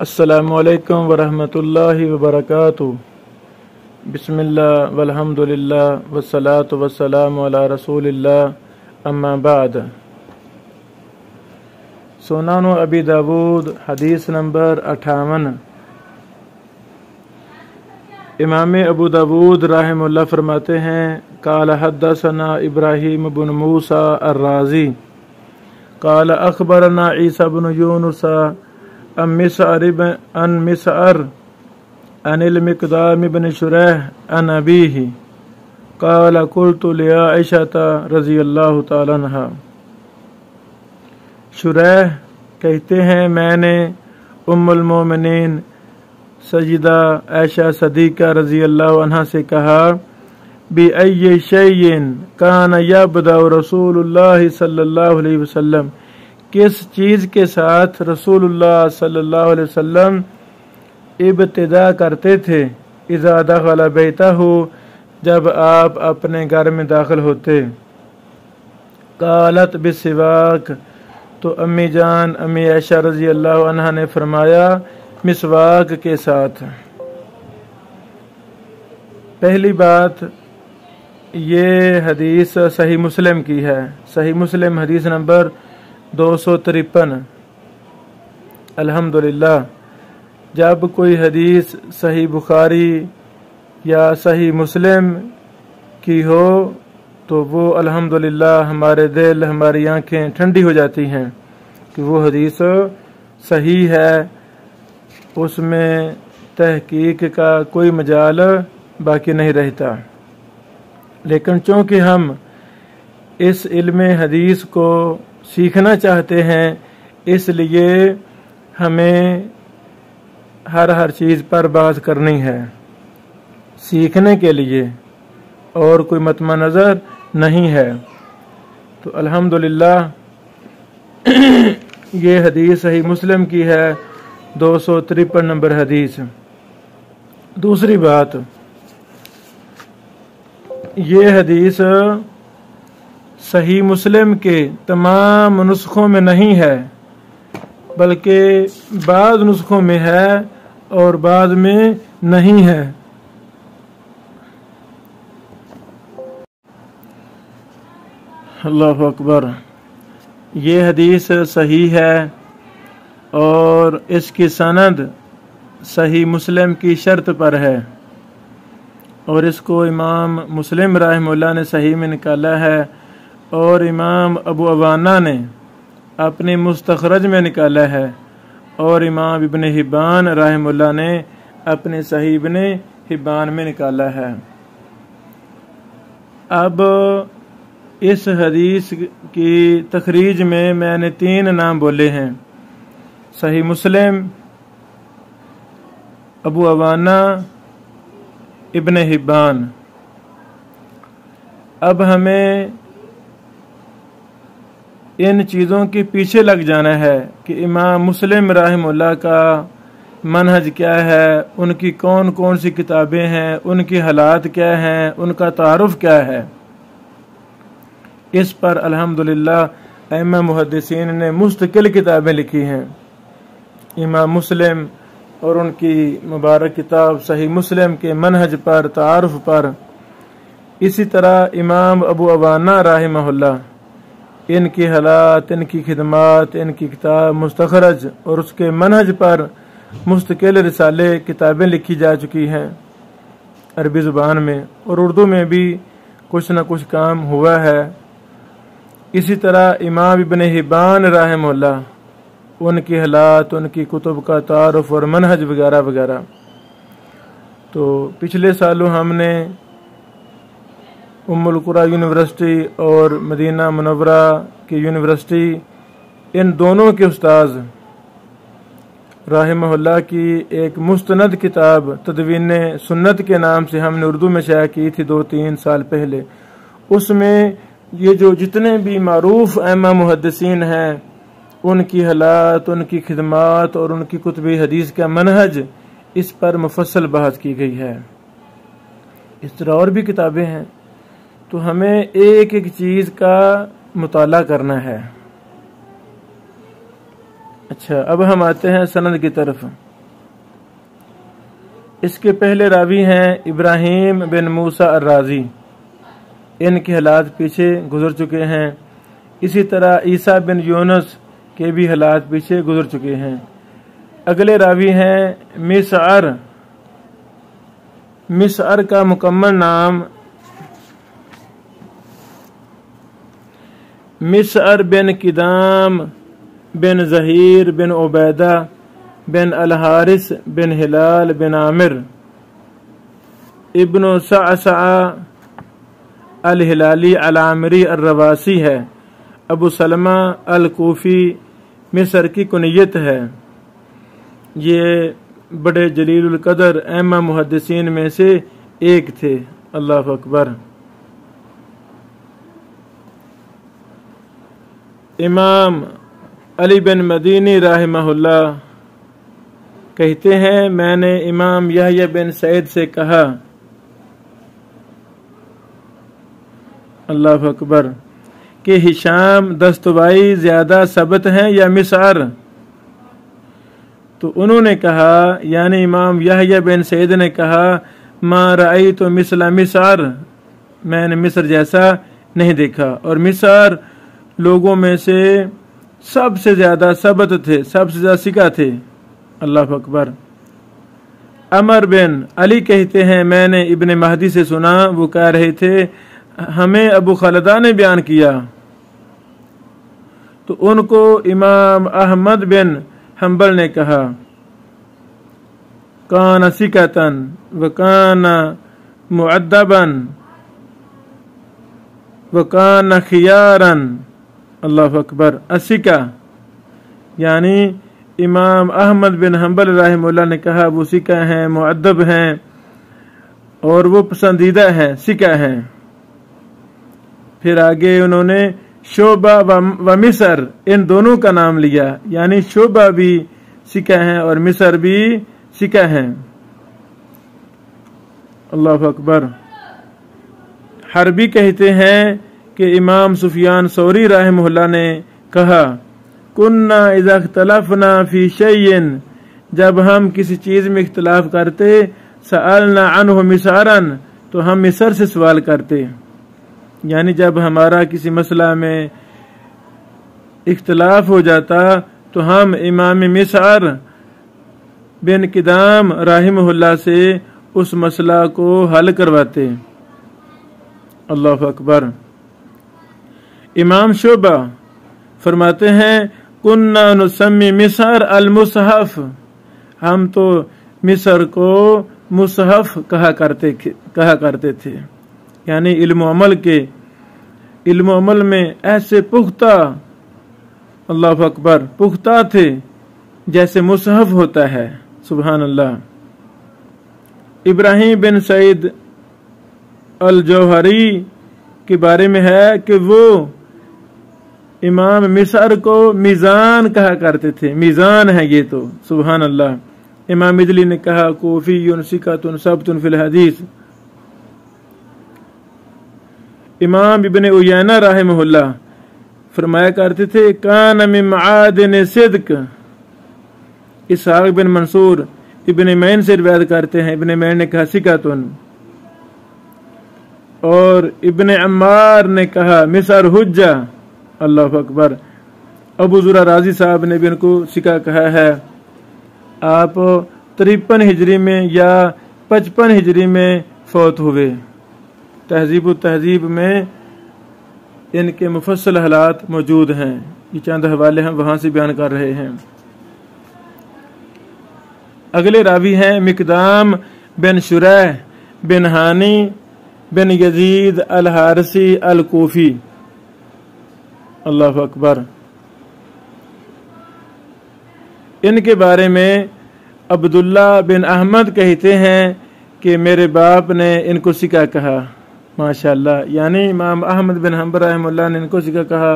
अस्सलामु अलैकुम वरहमतुल्लाहि वबरकातुहू। बिस्मिल्लाह वल्हम्दुलिल्लाह वस्सलातु वस्सलामु अला रसूलिल्लाह, अम्मा बाद। सुनन अबी दाऊद हदीस नंबर 58। इमाम अबू दाऊद रहमहुल्लाह फरमाते हैं, काल हद्दसना इब्राहीम बिन मूसा अर्राज़ी काल अखबरना ईसा बिन यूनुस अन मिसअर अनिल मिक़दाम बिन शुरैह अन अबीही काल कुल्तु लिया आयशा रज़ियल्लाहु ताला अन्हा। शुरैह कहते हैं, मैंने उम्मुल मोमिनीन सय्यदा आयशा सदीक़ा रज़ियल्लाहु अन्हा से कहा, बि अय्यि शैइन कान यब्दअ रसूलुल्लाह सल्लल्लाहु अलैहि वसल्लम, किस चीज़ के साथ रसूलुल्लाह सल्लल्लाहु अलैहि वसल्लम इब्तिदा करते थे, इज़ा दखल बैतहू, जब आप अपने घर में दाखिल होते। कालत बिस्सिवाक, तो अम्मी जान अम्मी आयशा रज़ी अल्लाह अन्हा ने फरमाया, मिसवाक के साथ। पहली बात, ये हदीस सही मुस्लिम की है। सही मुस्लिम हदीस नंबर 253। अल्हम्दुलिल्लाह, जब कोई हदीस सही बुखारी या सही मुस्लिम की हो तो वो अल्हम्दुलिल्लाह हमारे दिल हमारी आंखें ठंडी हो जाती हैं कि वो हदीस सही है, उसमें तहकीक का कोई मजाल बाकी नहीं रहता। लेकिन चूँकि हम इस इल्म हदीस को सीखना चाहते हैं, इसलिए हमें हर चीज़ पर बात करनी है, सीखने के लिए, और कोई मतमा नज़र नहीं है। तो अल्हम्दुलिल्लाह ये हदीस सही मुस्लिम की है, 253 नंबर हदीस। दूसरी बात, ये हदीस सही मुस्लिम के तमाम नुस्खों में नहीं है, बल्कि बाद नुस्खों में है और बाद में नहीं है। अल्लाहु अकबर। ये हदीस सही है और इसकी सनद सही मुस्लिम की शर्त पर है, और इसको इमाम मुस्लिम रहमहुल्लाह ने सही में निकाला है, और इमाम अबू अवाना ने अपने मुस्तखरज में निकाला है, और इमाम इब्न हिब्बान रहमहुल्लाह ने अपने सही इब्न हिब्बान में निकाला है। अब इस हदीस की तखरीज में मैंने 3 नाम बोले हैं, सही मुस्लिम, अबू अवाना, इब्न हिब्बान। अब हमें इन चीज़ों के पीछे लग जाना है कि इमाम मुस्लिम रहमहुल्लाह का मनहज क्या है, उनकी कौन कौन सी किताबें हैं, उनकी हालात क्या हैं, उनका तारुफ क्या है। इस पर अल्हम्दुलिल्लाह अइम्मा मुहद्दिसीन ने मुस्तकिल किताबें लिखी हैं, इमाम मुस्लिम और उनकी मुबारक किताब सही मुस्लिम के मनहज पर, तारुफ पर। इसी तरह इमाम अबू अवाना रहमहुल्लाह, इनकी हालात, इनकी खिदमात, इनकी किताब मुस्तखरज और उसके मनहज पर मुस्तकिल रिसाले किताबें लिखी जा चुकी हैं अरबी ज़ुबान में, और उर्दू में भी कुछ न कुछ काम हुआ है। इसी तरह इमाम इब्न हिब्बान रहमहुल्लाह, उनकी हालात, उनकी कुतुब का तारुफ और मनहज वगैरह वगैरह। तो पिछले सालों हमने उम्मुल कुरा यूनिवर्सिटी और मदीना मुनव्वरा की यूनिवर्सिटी, इन दोनों के उस्ताद रहमहुल्लाह की एक मुस्तनद किताब तदवीन सुन्नत के नाम से हमने उर्दू में शाया की थी 2-3 साल पहले। उसमें ये जो जितने भी मारूफ अइम्मा मुहद्दिसीन हैं, उनकी हालात, उनकी खिदमात और उनकी कुतुब हदीस का मनहज, इस पर मुफस्सल बहस की गई है। इस तरह और भी किताबें हैं। तो हमें एक एक चीज़ का मुताला करना है। अच्छा, अब हम आते हैं सनद की तरफ। इसके पहले रावी हैं इब्राहिम बिन मूसा अर्राजी, इनके हालात पीछे गुजर चुके हैं। इसी तरह ईसा बिन यूनुस के भी हालात पीछे गुजर चुके हैं। अगले रावी हैं मिसअर। मिसअर का मुकम्मल नाम मिसअर बिन किदाम बिन ज़हीर बिन उबैदा बिन अल-हारिस बिन हिलाल बिन आमिर इब्न सअसअ अल-हिलाली अल-आमिरी अर-रवासी है। अबू सलमा अल-कूफी मिस्र की कुनियत है। ये बड़े जलीलुल कदर अहम मुहद्दिसीन में से एक थे। अल्लाह अकबर। इमाम अली बिन मदीनी रहमहुल्लाह कहते हैं, मैंने इमाम यहया बिन सईद से कहा, अल्लाह अकबर, कि हिशाम दस्तवाई ज्यादा सबत हैं या मिसअर? तो उन्होंने कहा, यानी इमाम यहया बिन सईद ने कहा, मा रअई तो मिसला मिसअर, मैंने मिस्र जैसा नहीं देखा। और मिसअर लोगों में से सबसे ज्यादा सबत थे, सबसे ज्यादा सिका थे। अल्लाह अकबर। अमर बिन अली कहते हैं, मैंने इब्ने महदी से सुना, वो कह रहे थे, हमें अबू खलदा ने बयान किया। तो उनको इमाम अहमद बिन हम्बल ने कहा, कान सिकतन व कान मुअद्दबन व कान खियारन। अल्लाह अकबर। असिका यानी इमाम अहमद बिन हम्बल रहमहुल्लाह ने कहा, वो सिका हैं, मुअद्दब हैं और वो पसंदीदा हैं, सिका हैं। फिर आगे उन्होंने शोबा व मिस्र, इन दोनों का नाम लिया, यानी शोबा भी सिका हैं और मिस्र भी सिका हैं। अल्लाह अकबर। हरबी कहते हैं कि इमाम सुफियान सौरी रहमहुल्लाह ने कहा, कुन्ना इज़ा इख्तलफना फी शैइन, जब हम किसी चीज में इख्तिलाफ करते, सअलना अन्हु मिसअरन, तो हम मिस्र से सवाल करते। यानी जब हमारा किसी मसला में इख्तिलाफ हो जाता तो हम इमाम मिसअर बिन किदाम रहमहुल्लाह से उस मसला को हल करवाते। अल्लाह अकबर। इमाम शोबा फरमाते हैं, कुन्ना नुसम्मी मिस्र अल मुसहफ, हम तो मिस्र को मुसहफ कहा करते थे। यानी इल्म अमल में ऐसे पुख्ता, अल्लाह अकबर, पुख्ता थे जैसे मुसहफ होता है। सुभान अल्लाह। इब्राहिम बिन सईद अल जौहरी के बारे में है कि वो इमाम मिस्र को मीज़ान कहा करते थे। मीज़ान है ये तो, सुभान अल्लाह। इमाम इदली ने कहा, कोफी सिकातुन सबतुन फिल हदीस। इमाम इब्ने उयैना रहमहुल्लाह फरमाया करते थे, कान मिन मआदिन सिद्क। इसहाक बिन मंसूर इब्ने मैन से रिवायत करते हैं, इब्ने मैन ने कहा सिकातुन, और इब्ने अम्मार ने कहा मिस्र हुज्जा। अल्लाह अकबर। अबू ज़ुरा राजी साहब ने भी इनको सिका कहा है। आप 53 हिजरी में या 55 हिजरी में फौत हुए। तहजीब में इनके मुफस्सल हालात मौजूद हैं। ये चंद हवाले हम वहां से बयान कर रहे हैं। अगले रावी हैं मिकदाम बिन शुरैह बिन हानी बिन यजीद अल हारसी अल कूफी। अल्लाह अकबर। इनके बारे में अब्दुल्ला बिन अहमद कहते हैं कि मेरे बाप ने इनको सिका कहा। माशाअल्लाह। यानी इमाम अहमद बिन हम्बल रहमहुल्लाह ने इनको सिका कहा।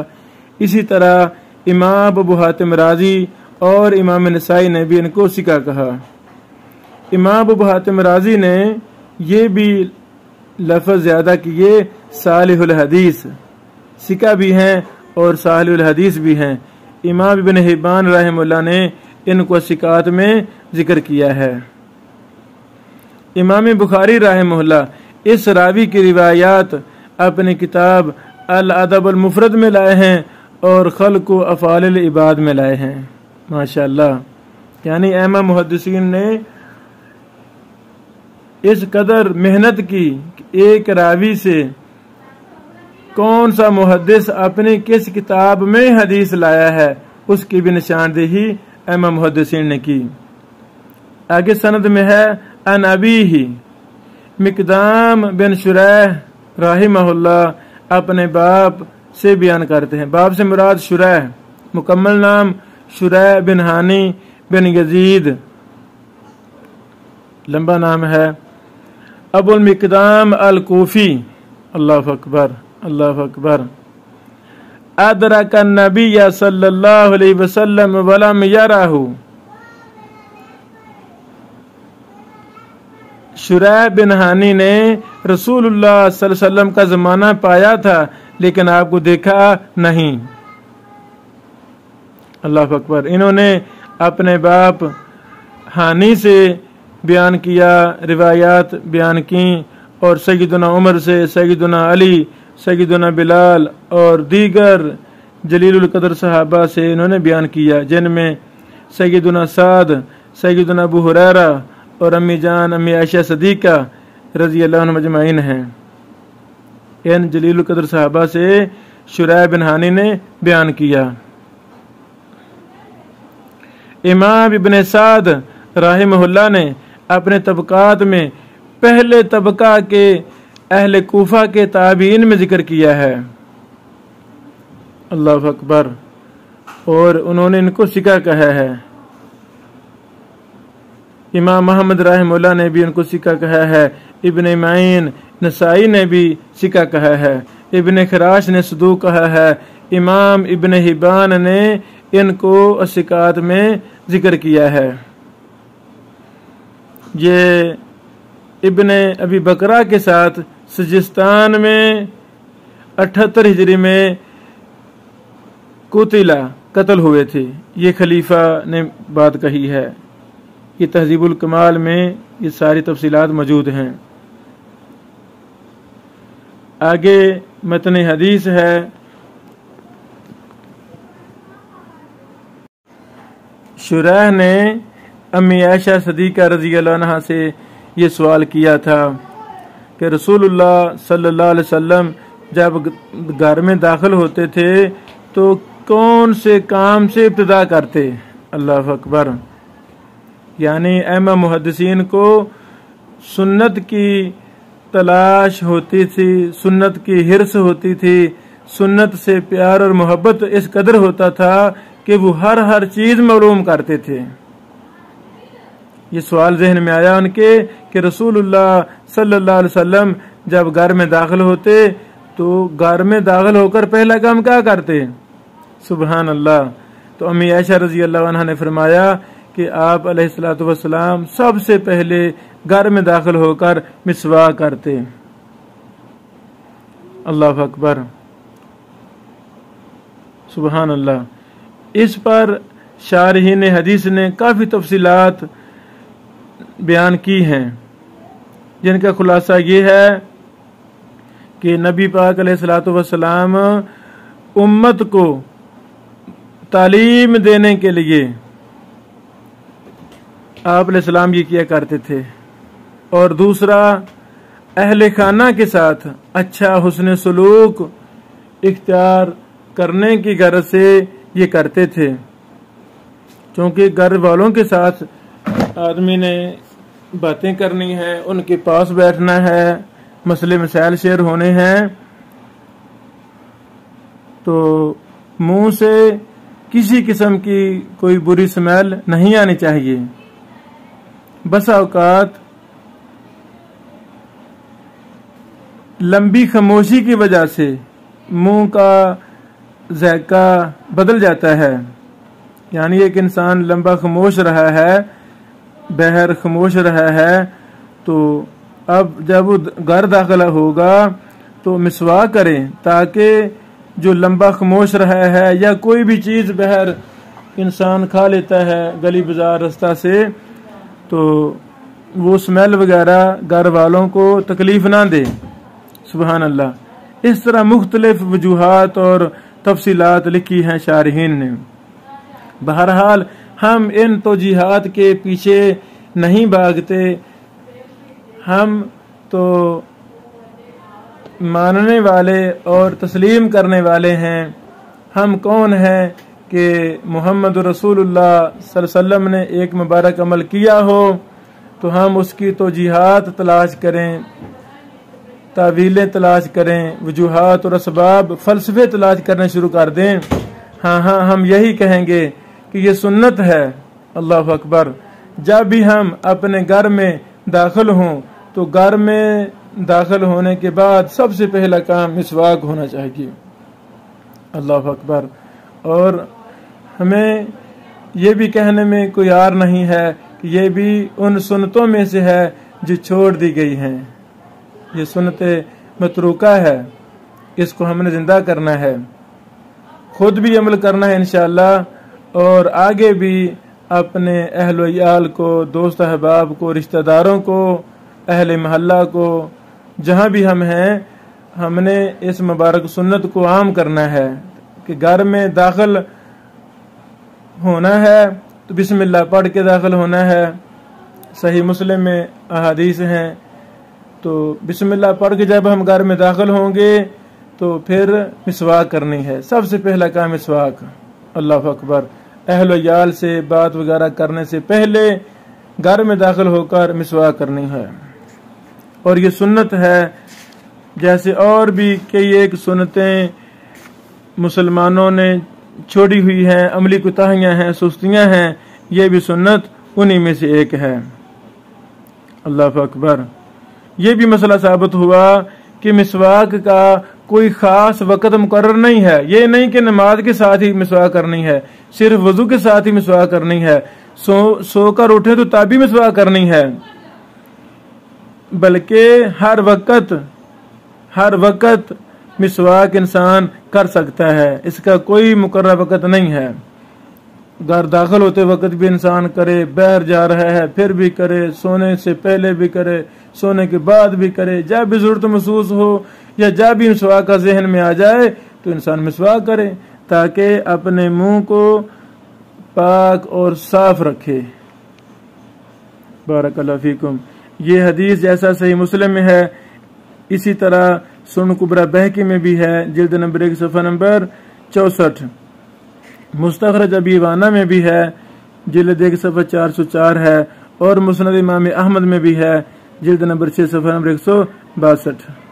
इसी तरह इमाम अबू हातिम राजी और इमाम नसाई ने भी इनको सिका कहा। इमाम अबू हातिम राजी ने ये भी लफ्ज़ ज्यादा किए, सालिहुल हदीस, सिका भी हैं और सालिहुल हदीस भी हैं। इमाम इब्न हिब्बान रहमहुल्लाह ने इनको सिकात में जिक्र किया है। इमाम बुखारी रहमहुल्लाह इस रावी की रिवायात अपनी किताब अल अदब अल मुफरद में लाए हैं और खल्क़ व अफ़आल अल इबाद में लाए हैं। माशाअल्लाह, यानी अइम्मा मुहद्दिसीन ने इस कदर मेहनत की एक रावी से कौन सा मुहद्दिस अपनी किस किताब में हदीस लाया है उसकी भी निशानदेही अइम्मा मुहद्दिसीन ने की। आगे सनद में है अन अबीही मिक़दाम बिन शुरैह राहिमहुल्लाह अपने बाप से बयान करते हैं। बाप से मुराद शुरैह, मुकम्मल नाम शुरैह बिन हानी बिन यजीद, लंबा नाम है। अबुल मिक़दाम अल कूफी, अल्लाहु अकबर अल्लाहु अकबर। अदरक नबी सल्लल्लाहु अलैहि वसल्लम वलम यराहु, शुरैह बिन हानी ने रसूलुल्लाह सल्लल्लाहु अलैहि वसल्लम का ज़माना पाया था लेकिन आपको देखा नहीं। अल्लाहु अकबर। इन्होंने अपने बाप हानी से बयान किया, रिवायात बयान की और सैयदना उमर से, सैयदना अली, सैयदना बिलाल और दीगर जलीलुल कदर सहाबा से इन्होंने बयान किया, जिनमें सैयदना साद, सैयदना अबू हुरैरा और अम्मी जान अम्मी आयशा सदीका रज़ी अल्लाह अन्हुम अजमाइन हैं। इन जलीलुल कदर सहाबा से शुरैह बिन हानी ने बयान किया। इमाम इब्न साद राहिमहुल्लाह ने अपने तबकात में पहले तबका के अहले कूफा के ताबीन में जिक्र किया है। अल्लाहु अकबर। और उन्होंने इनको सिका कहा है। इमाम मोहम्मद रहमहुल्लाह ने भी उनको सिका कहा है। इब्न माइन नसाई ने भी सिका कहा है। इब्न खराश ने सदूक कहा है। इमाम इब्न हिबान ने इनको सिकात में जिक्र किया है। ये इब्न अबी बकरा के साथ सजिस्तान में 78 हिजरी में कुतिला कत्ल हुए थे। ये खलीफा ने बात कही है। ये तहजीबुल कमाल में ये सारी तफसीलात मौजूद हैं। आगे मतन हदीस है। शुरैह ने अम्मी आयशा सदीका रज़ी अल्लाह अन्हा से ये सवाल किया था कि रसूलुल्लाह सल्लल्लाहु अलैहि वसल्लम जब घर में दाखिल होते थे तो कौन से काम से इब्तिदा करते। अल्लाहु अकबर। यानी अइम्मा मुहद्दिसीन को सुन्नत की तलाश होती थी, सुन्नत की हिर्स होती थी, सुन्नत से प्यार और मोहब्बत इस कदर होता था कि वो हर चीज मालूम करते थे। ये सवाल जहन में आया उनके कि रसूलुल्लाह सल्लल्लाहु अलैहि वसल्लम जब घर में दाखिल होते तो घर में दाखिल होकर पहला काम क्या करते। सुबहान अल्लाह। तो अम्मी आयशा रज़ी अल्लाह अन्हा ने फरमाया कि आप अलैहिस्सलातु वस्सलाम सबसे पहले घर में दाखिल होकर मिसवाक करते। अल्लाह अकबर। सुबहान अल्लाह। इस पर शारहीन हदीस ने काफ़ी तफसीलात बयान की हैं, जिनका खुलासा ये है कि नबी पाक अलैहिस्सलातु वस्सलाम उम्मत को तालीम देने के लिए आप अलैहिस्सलाम ये किया करते थे। और दूसरा, अहले खाना के साथ अच्छा हुस्न सलूक इख्तियार करने की गरज से ये करते थे, क्योंकि घर वालों के साथ आदमी ने बातें करनी है, उनके पास बैठना है, मसले मसाइल शेयर होने हैं, तो मुंह से किसी किस्म की कोई बुरी स्मेल नहीं आनी चाहिए। बस औकात लंबी खामोशी की वजह से मुंह का जायका बदल जाता है। यानी एक इंसान लंबा खामोश रहा है, बहर खामोश रहा है, तो अब जब वो घर दाखिला होगा तो मिसवाक करें, ताकि जो लंबा खामोश रहा है या कोई भी चीज़ बहर इंसान खा लेता है गली बाजार रास्ता से, तो वो स्मेल वगैरह घर वालों को तकलीफ ना दे। सुबहान अल्लाह। इस तरह मुख्तलिफ वजूहात और तफसीलात लिखी हैं शारहीन ने। बहरहाल हम इन तौजीहात के पीछे नहीं भागते, हम तो मानने वाले और तस्लीम करने वाले हैं। हम कौन हैं कि मोहम्मद रसूलुल्लाह सल्लल्लाहु अलैहि वसल्लम ने एक मुबारक अमल किया हो तो हम उसकी तौजीहात तलाश करें, तावीलें तलाश करें, वजूहात और असबाब फ़लसफ़े तलाश करने शुरू कर दें। हाँ, हम यही कहेंगे कि ये सुन्नत है। अल्लाह अकबर। जब भी हम अपने घर में दाखिल हों तो घर में दाखिल होने के बाद सबसे पहला काम मिसवाक होना चाहिए। अल्लाह अकबर। और हमें ये भी कहने में कोई यार नहीं है कि ये भी उन सुन्नतों में से है जो छोड़ दी गई हैं। ये सुन्नत मतरूका है, इसको हमने जिंदा करना है, खुद भी अमल करना है इंशाअल्लाह, और आगे भी अपने अहल याल को, दोस्त अहबाब को, रिश्तेदारों को, अहले महल्ला को, जहाँ भी हम हैं, हमने इस मुबारक सुन्नत को आम करना है कि घर में दाखिल होना है तो बिस्मिल्लाह पढ़ के दाखिल होना है। सही मुस्लिम में अहादीस हैं, तो बिस्मिल्लाह पढ़ के जब हम घर में दाखिल होंगे तो फिर मिसवाक करनी है। सबसे पहला काम मिसवाक। अल्लाह अकबर। अहल याल से बात वगैरह करने से पहले घर में दाखिल होकर मिसवाक करनी है, और ये सुन्नत है। जैसे और भी कई एक सुन्नतें मुसलमानों ने छोड़ी हुई हैं, अमली कोताहियां हैं, सुस्तियां हैं, ये भी सुन्नत उन्हीं में से एक है। अल्लाह अकबर। ये भी मसला साबित हुआ कि मिसवाक का कोई खास वक़्त मुकर्रर नहीं है। ये नहीं कि नमाज के साथ ही मिसवाक करनी है, सिर्फ वजू के साथ ही मिसवाक करनी है, सोकर उठे तो तभी मिसवाक करनी है, बल्कि हर वक़्त मिसवाक इंसान कर सकता है। इसका कोई मुकर्रर वक़्त नहीं है। घर दाखिल होते वक़्त भी इंसान करे, बाहर जा रहा है फिर भी करे, सोने से पहले भी करे, सोने के बाद भी करे, जब भी ज़रूरत महसूस हो या जब भी मिसवाक का जहन में आ जाए तो इंसान मिसवाक करे, ताकि अपने मुंह को पाक और साफ रखे। बारकल्लाहु फीकुम। ये हदीस जैसा सही मुस्लिम में है, इसी तरह सुन कुबरा बहकी में भी है, जिल्द नंबर 1 सफ़ा नंबर 64। मुस्तखरज अबी वाना में भी है, जिल्द 1 सफ़ा 404 है, और मुस्नद इमाम अहमद में भी है, जिल्द नंबर 6 सफ़ा नंबर 162।